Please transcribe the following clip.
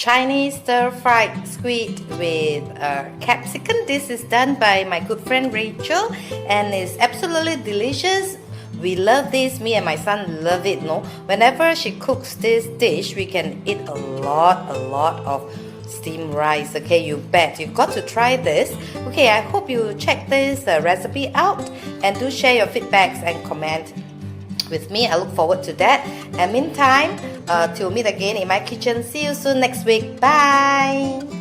Chinese Stir Fried Squid with capsicum. This is done by my good friend Rachel and it's absolutely delicious. We love this, me and my son love it, no? Whenever she cooks this dish, we can eat a lot of steamed rice, okay? You bet, you've got to try this. Okay, I hope you check this recipe out and do share your feedbacks and comment with me. I look forward to that. And meantime, till meet again in my kitchen. See you soon next week. Bye!